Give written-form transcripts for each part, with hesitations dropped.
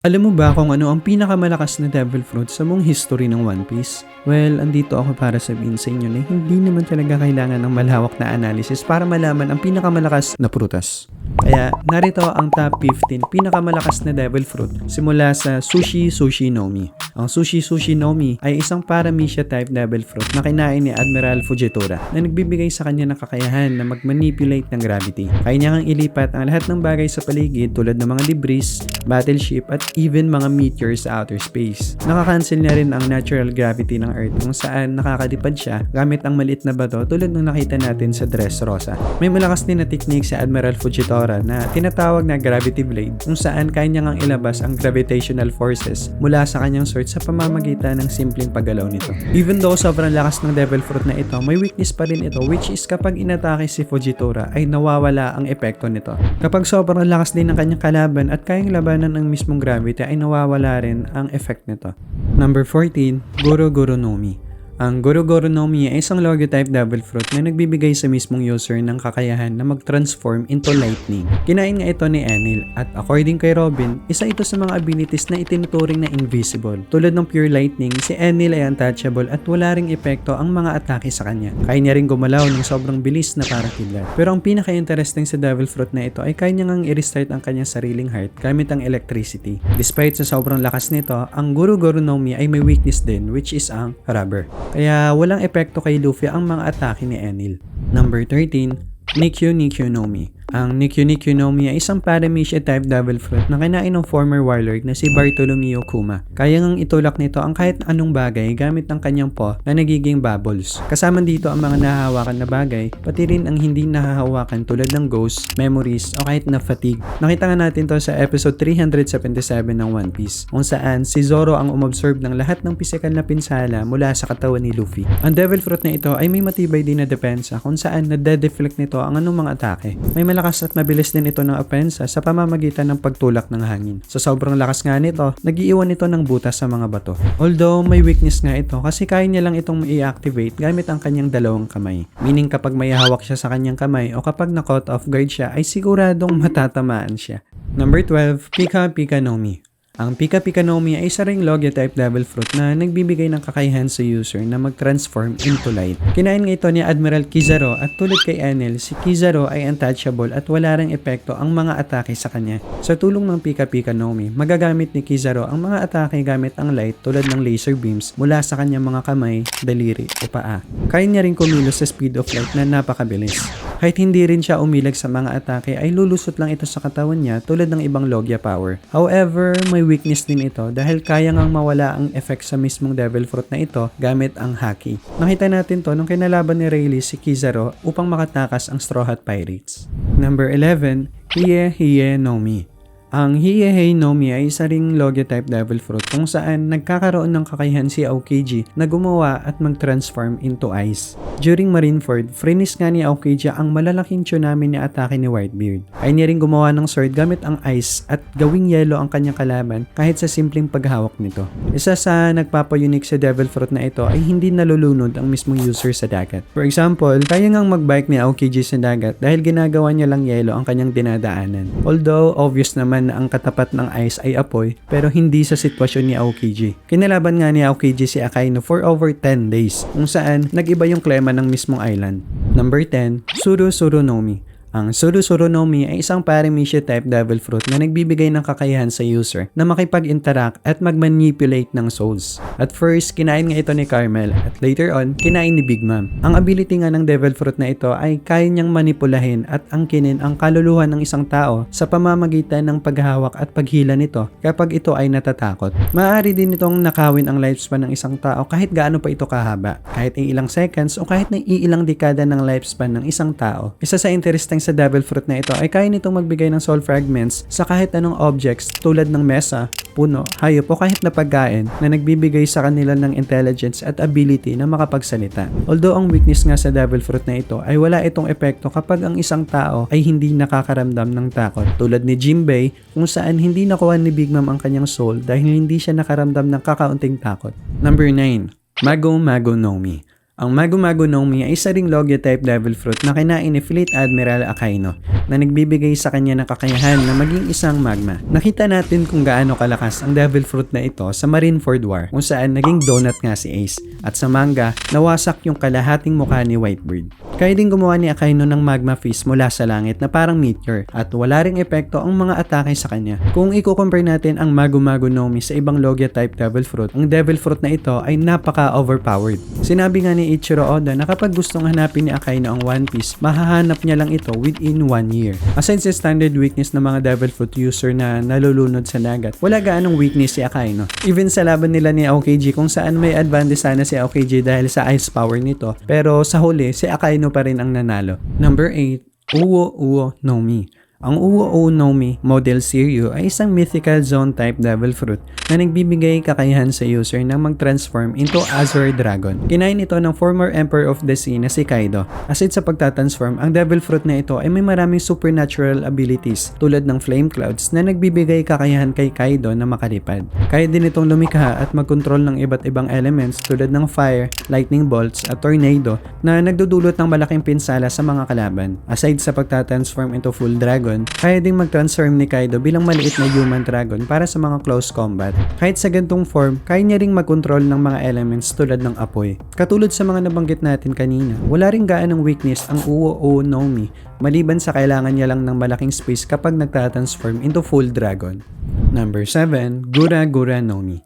Alam mo ba kung ano ang pinakamalakas na devil fruit sa buong history ng One Piece? Well, andito ako para sabihin sa inyo na hindi naman talaga kailangan ng malawak na analysis para malaman ang pinakamalakas na prutas. Kaya narito ang top 15 pinakamalakas na devil fruit simula sa Sushi Sushi Nomi. Ang Sushi Sushi Nomi ay isang Paramecia type devil fruit na kinain ni Admiral Fujitora na nagbibigay sa kanya ng kakayahan na mag-manipulate ng gravity. Kaya niya ngang ilipat ang lahat ng bagay sa paligid tulad ng mga debris, battleship at even mga meteors sa outer space. Nakakancel niya rin ang natural gravity ng Earth kung saan nakakadipad siya gamit ang maliit na bato tulad ng nakita natin sa Dressrosa. May malakas din na technique sa Admiral Fujitora na tinatawag na gravity blade kung saan kaya niya ngang ilabas ang gravitational forces mula sa kanyang sword sa pamamagitan ng simpleng paggalaw nito. Even though sobrang lakas ng devil fruit na ito, may weakness pa rin ito which is kapag inatake si Fujitora ay nawawala ang epekto nito. Kapag sobrang lakas din ng kanyang kalaban at kayang labanan ang mismong gravity ay nawawala rin ang effect nito. Number 14, Goro Goro Nomi. Ang Goro Goro Nomi ay isang Logio type devil fruit na nagbibigay sa mismong user ng kakayahan na mag-transform into lightning. Kinain nga ito ni Enel at according kay Robin, isa ito sa mga abilities na itinuturing na invisible. Tulad ng pure lightning, si Enel ay untouchable at wala ring epekto ang mga atake sa kanya. Kaya niya ring gumalaw ng sobrang bilis na para kidlat. Pero ang pinaka-interesting sa devil fruit na ito ay kaya niya ngang i-restart ang kanyang sariling heart gamit ang electricity. Despite sa sobrang lakas nito, ang Goro Goro Nomi ay may weakness din which is ang rubber. Kaya walang epekto kay Luffy ang mga atake ni Enel. Number 13, Nikyu Nikyu Nomi. Ang Nikyu Nikyu Nomi ay isang Paramecia type devil fruit na kinain ng former warlord na si Bartolomeo Kuma. Kaya ngang itulak nito ang kahit anong bagay gamit ang kanyang paw na nagiging bubbles. Kasama dito ang mga nahahawakan na bagay, pati rin ang hindi nahahawakan tulad ng ghosts, memories o kahit na fatigue. Nakita nga natin to sa episode 377 ng One Piece kung saan si Zoro ang umobserve ng lahat ng pisikal na pinsala mula sa katawan ni Luffy. Ang devil fruit na ito ay may matibay din na depensa kung saan nade-deflect nito ang anong mga atake. May malakas at mabilis din ito ng opensa sa pamamagitan ng pagtulak ng hangin. Sa sobrang lakas nga nito, nag-iiwan ito ng butas sa mga bato. Although may weakness nga ito kasi kaya niya lang itong i-activate gamit ang kanyang dalawang kamay. Meaning kapag may hawak siya sa kanyang kamay o kapag na-caught off guard siya ay siguradong matatamaan siya. Number 12, Pika Pika Nomi. Ang Pika Pika Nomi ay isa ring Logio type devil fruit na nagbibigay ng kakayahan sa user na mag-transform into light. Kinain nga ito ni Admiral Kizaru at tulad kay Enel, si Kizaru ay untouchable at wala ring epekto ang mga atake sa kanya. Sa tulong ng Pika Pika Nomi, magagamit ni Kizaru ang mga atake gamit ang light tulad ng laser beams mula sa kanyang mga kamay, daliri o paa. Kaya niya rin kumilos sa speed of light na napakabilis. Kahit hindi rin siya umilag sa mga atake ay lulusot lang ito sa katawan niya tulad ng ibang Logia power. However, may weakness din ito dahil kaya ngang mawala ang effect sa mismong devil fruit na ito gamit ang haki. Nakita natin to nung kinalaban ni Rayleigh si Kizaru upang makatakas ang Straw Hat Pirates. Number 11, Hiye Hiye Nomi. Ang Hiye Nomi ay isa ring Logio type devil fruit kung saan nagkakaroon ng kakayahan si Aokiji na gumawa at mag-transform into ice. During Marineford, frenis nga ni Aokiji ang malalaking tsunami ni atake ni Whitebeard. Ay niya ring gumawa ng sword gamit ang ice at gawing yelo ang kanyang kalaban kahit sa simpleng paghawak nito. Isa sa nagpapayunik sa devil fruit na ito ay hindi nalulunod ang mismong user sa dagat. For example, kaya ngang mag-bike ni Aokiji sa dagat dahil ginagawa niya lang yelo ang kanyang dinadaanan. Although obvious naman na ang katapat ng ice ay apoy pero hindi sa sitwasyon ni Aokiji. Kinalaban nga ni Aokiji si Akainu for over 10 days kung saan nag-iba yung klema ng mismong island. Number 10, Suru Suru Nomi. Ang Suru Suru Nomi ay isang Paramecia type devil fruit na nagbibigay ng kakayahan sa user na makipag-interact at mag-manipulate ng souls. At first, kinain nga ito ni Carmel at later on, kinain ni Big Mom. Ang ability nga ng devil fruit na ito ay kaya niyang manipulahin at angkinin ang kaluluwa ng isang tao sa pamamagitan ng paghawak at paghila nito kapag ito ay natatakot. Maaari din itong nakawin ang lifespan ng isang tao kahit gaano pa ito kahaba, kahit ilang seconds o kahit na ilang dekada ng lifespan ng isang tao. Isa sa interesting sa devil fruit na ito ay kaya nitong magbigay ng soul fragments sa kahit anong objects tulad ng mesa, puno, hayop o kahit na pagkain na nagbibigay sa kanila ng intelligence at ability na makapagsalita. Although ang weakness nga sa devil fruit na ito ay wala itong epekto kapag ang isang tao ay hindi nakakaramdam ng takot tulad ni Jinbei kung saan hindi nakuha ni Big Mom ang kanyang soul dahil hindi siya nakaramdam ng kakaunting takot. Number 9, Mago Mago Nomi. Ang Mago-Mago no Mi ay isa ring Logia-type devil fruit na kinain ni Fleet Admiral Akaino na nagbibigay sa kanya ng kakayahan na maging isang magma. Nakita natin kung gaano kalakas ang devil fruit na ito sa Marineford War kung saan naging donut nga si Ace at sa manga nawasak yung kalahating mukha ni Whitebird. Kaya din gumawa ni Akaino ng magma fist mula sa langit na parang meteor at wala ring epekto ang mga atake sa kanya. Kung i-compare natin ang Mago-Mago no Mi sa ibang Logia-type devil fruit, ang devil fruit na ito ay napaka-overpowered. Sinabi nga ni Ichiro Oda na kapag gustong hanapin ni Akaino ang One Piece, mahahanap niya lang ito within 1 year. Aside sa standard weakness ng mga devil fruit user na nalulunod sa dagat, wala gaanong weakness si Akaino. Even sa laban nila ni Aokiji kung saan may advantage sana si Aokiji dahil sa ice power nito, pero sa huli si Akaino pa rin ang nanalo. Number 8, Uwo Uwo no Mi. Ang Uwo Uwo no Mi Model Seiryu ay isang mythical zone type devil fruit na nagbibigay kakayahan sa user na mag-transform into Azure Dragon. Kinain ito ng former Emperor of the Sea na si Kaido. Aside sa pagtatransform, ang devil fruit na ito ay may maraming supernatural abilities tulad ng flame clouds na nagbibigay kakayahan kay Kaido na makalipad. Kaya din itong lumikha at magkontrol ng iba't ibang elements tulad ng fire, lightning bolts at tornado na nagdudulot ng malaking pinsala sa mga kalaban. Aside sa pagtatransform into full dragon, kaya ding mag-transform ni Kaido bilang maliit na human dragon para sa mga close combat. Kahit sa gantong form, kaya niya ring mag-control ng mga elements tulad ng apoy. Katulad sa mga nabanggit natin kanina, wala ring gaanong weakness ang Uwo Uwo no Mi maliban sa kailangan niya lang ng malaking space kapag nagtatransform into full dragon. Number 7, Gura Gura no Mi.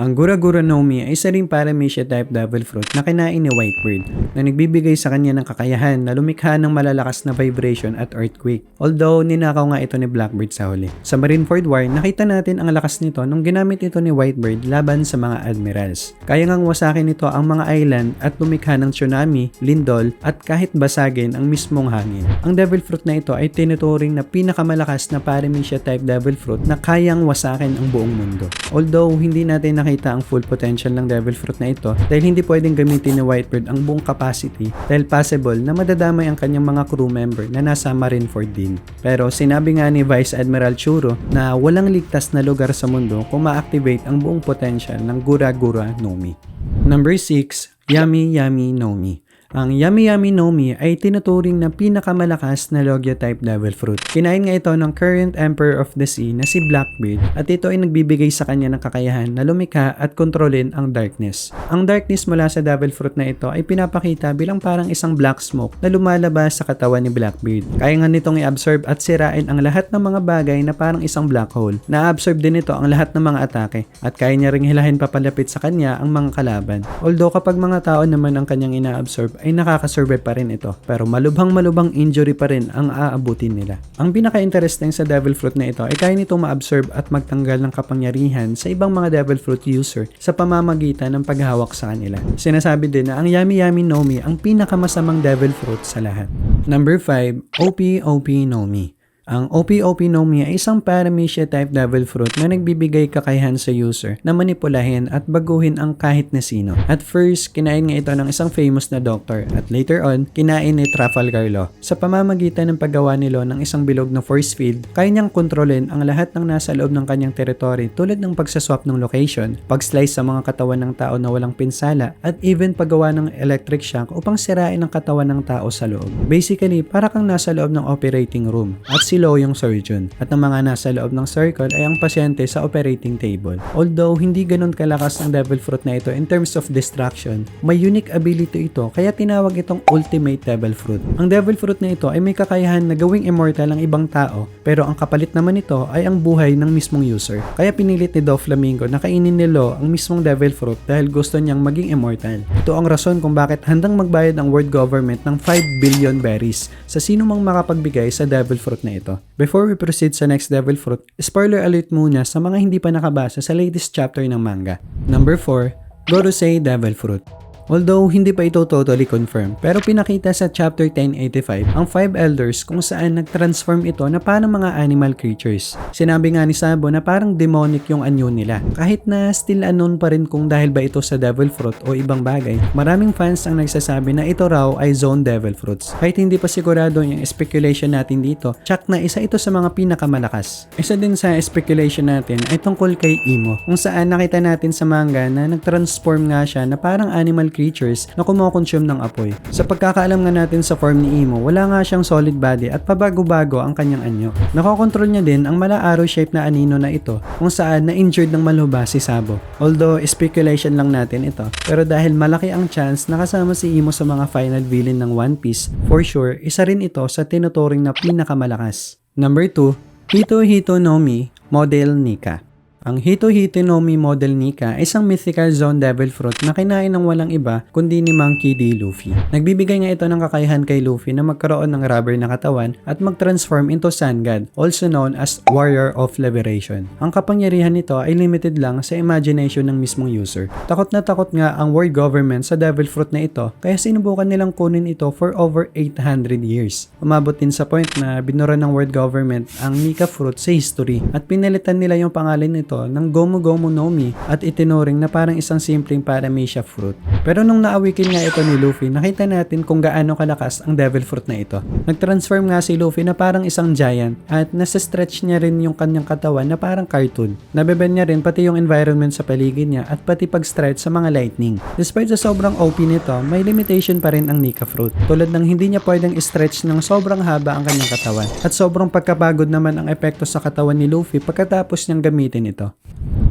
Ang Gura Gura no Mi ay isa ring Paramecia type devil fruit na kinain ni Whitebird na nagbibigay sa kanya ng kakayahan na lumikha ng malalakas na vibration at earthquake. Although ninakaw nga ito ni Blackbird sa huli. Sa Marineford War, nakita natin ang lakas nito nung ginamit ito ni Whitebird laban sa mga admirals. Kaya ngang wasakin nito ang mga island at lumikha ng tsunami, lindol at kahit basagin ang mismong hangin. Ang devil fruit na ito ay tinuturing na pinakamalakas na Paramecia type devil fruit na kayang wasakin ang buong mundo. Although hindi natin nakita ang full potential ng devil fruit na ito dahil hindi pwedeng gamitin ni Whitebird ang buong capacity dahil possible na madadamay ang kanyang mga crew member na nasa Marineford din. Pero sinabi nga ni Vice Admiral Churo na walang ligtas na lugar sa mundo kung ma-activate ang buong potential ng Gura Gura no Mi. Number 6, Yami Yami no Mi. Ang Yami Yami no Mi ay tinuturing na pinakamalakas na Logia-type devil fruit. Kinain nga ito ng current Emperor of the Sea na si Blackbeard at ito ay nagbibigay sa kanya ng kakayahan na lumikha at kontrolin ang darkness. Ang darkness mula sa devil fruit na ito ay pinapakita bilang parang isang black smoke na lumalabas sa katawan ni Blackbeard. Kaya nga nitong i-absorb at sirain ang lahat ng mga bagay na parang isang black hole. Na-absorb din ito ang lahat ng mga atake at kaya niya ring hilahin papalapit sa kanya ang mga kalaban. Although kapag mga tao naman ang kanyang ina-absorb ay nakakasurvive pa rin ito pero malubhang injury pa rin ang aabutin nila. Ang pinaka-interesting sa devil fruit na ito ay kaya nitong ma-absorb at magtanggal ng kapangyarihan sa ibang mga devil fruit user sa pamamagitan ng paghawak sa kanila. Sinasabi din na ang Yami Yami no Mi ang pinakamasamang devil fruit sa lahat. Number 5, OP OP no Mi. Ang OP OP no Mi ay isang Paramecia type devil fruit na nagbibigay kakayahan sa user na manipulahin at baguhin ang kahit na sino. At first, kinain nga ito ng isang famous na doctor at later on, kinain ni Trafalgar Law. Sa pamamagitan ng paggawa nilo ng isang bilog na force field, kaya niyang kontrolin ang lahat ng nasa loob ng kanyang territory tulad ng pagsaswap ng location, pag-slice sa mga katawan ng tao na walang pinsala, at even paggawa ng electric shock upang sirain ang katawan ng tao sa loob. Basically, para kang nasa loob ng operating room at si Law yung surgeon at ang mga nasa loob ng circle ay ang pasyente sa operating table. Although hindi ganun kalakas ang devil fruit na ito in terms of destruction, may unique ability ito kaya tinawag itong ultimate devil fruit. Ang devil fruit na ito ay may kakayahan na gawing immortal ang ibang tao pero ang kapalit naman nito ay ang buhay ng mismong user. Kaya pinilit ni Doflamingo na kainin ni Law ang mismong devil fruit dahil gusto niyang maging immortal. Ito ang rason kung bakit handang magbayad ang world government ng 5 billion berries sa sino mang makapagbigay sa devil fruit na ito. Before we proceed sa next devil fruit, spoiler alert muna sa mga hindi pa nakabasa sa latest chapter ng manga. Number 4, Gorosei Devil Fruit. Although hindi pa ito totally confirmed, pero pinakita sa chapter 1085 ang 5 elders kung saan nag-transform ito na parang mga animal creatures. Sinabi nga ni Sabo na parang demonic yung anyo nila. Kahit na still unknown pa rin kung dahil ba ito sa devil fruit o ibang bagay, maraming fans ang nagsasabi na ito raw ay zone devil fruits. Kahit hindi pa sigurado yung speculation natin dito, tsak na isa ito sa mga pinakamalakas. Isa din sa speculation natin ay tungkol kay Imo, kung saan nakita natin sa manga na nag-transform nga siya na parang animal creatures na kumokonsume ng apoy. Sa pagkakaalam nga natin sa form ni Imo, wala nga siyang solid body at pabago-bago ang kanyang anyo. Nakokontrol niya din ang mala arrow shape na anino na ito kung saan na-injured ng malubha si Sabo. Although speculation lang natin ito, pero dahil malaki ang chance na kasama si Imo sa mga final villain ng One Piece, for sure, isa rin ito sa tinuturing na pinakamalakas. Number 2, Hito Hito no Mi, Model Nika. Ang Hito Hito no Mi Model Nika ay isang mythical zone devil fruit na kinain ng walang iba kundi ni Monkey D. Luffy. Nagbibigay nga ito ng kakayahan kay Luffy na magkaroon ng rubber na katawan at mag-transform into Sun God, also known as Warrior of Liberation. Ang kapangyarihan nito ay limited lang sa imagination ng mismong user. Takot na takot nga ang world government sa devil fruit na ito kaya sinubukan nilang kunin ito for over 800 years. Umabot din sa point na binura ng world government ang Nika fruit sa history at pinalitan nila yung pangalan nito ng Gomu Gomu no Mi at itinuring na parang isang simpleng paramecia fruit. Pero nung naawikin nga ito ni Luffy, nakita natin kung gaano kalakas ang devil fruit na ito. Nag-transform nga si Luffy na parang isang giant at nasa-stretch niya rin yung kanyang katawan na parang cartoon. Nabeben niya rin pati yung environment sa paligid niya at pati pag-stretch sa mga lightning. Despite sa sobrang OP nito, may limitation pa rin ang Nika fruit. Tulad ng hindi niya pwedeng stretch ng sobrang haba ang kanyang katawan. At sobrang pagkapagod naman ang epekto sa katawan ni Luffy pagkatapos niyang gamitin ito.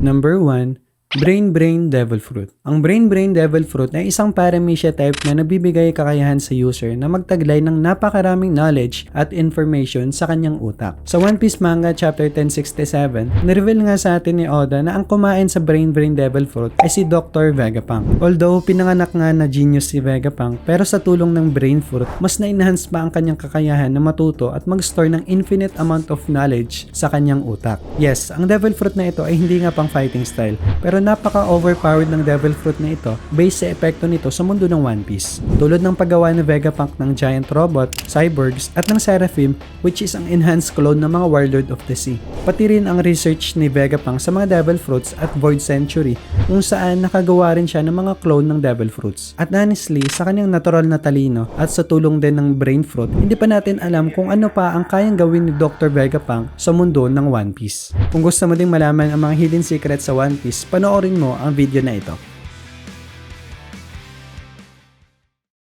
Number 1, Brain Brain Devil Fruit. Ang Brain Brain Devil Fruit ay isang paramecia type na nabibigay kakayahan sa user na magtaglay ng napakaraming knowledge at information sa kanyang utak. Sa One Piece Manga Chapter 1067, nireveal nga sa atin ni Oda na ang kumain sa Brain Brain Devil Fruit ay si Dr. Vegapunk. Although pinanganak nga na genius si Vegapunk, pero sa tulong ng Brain Fruit, mas na-enhance pa ang kanyang kakayahan na matuto at mag-store ng infinite amount of knowledge sa kanyang utak. Yes, ang Devil Fruit na ito ay hindi nga pang fighting style, pero napaka-overpowered ng Devil Fruit na ito based sa epekto nito sa mundo ng One Piece. Tulad ng paggawa ni Vegapunk ng giant robot, cyborgs, at ng Seraphim, which is ang enhanced clone ng mga Warlord of the Sea. Pati rin ang research ni Vegapunk sa mga Devil Fruits at Void Century, kung saan nakagawa rin siya ng mga clone ng Devil Fruits. At honestly, sa kanyang natural na talino at sa tulong din ng Brain Fruit, hindi pa natin alam kung ano pa ang kayang gawin ni Dr. Vegapunk sa mundo ng One Piece. Kung gusto mo ding malaman ang mga hidden secrets sa One Piece, panoorin mo ang video na ito.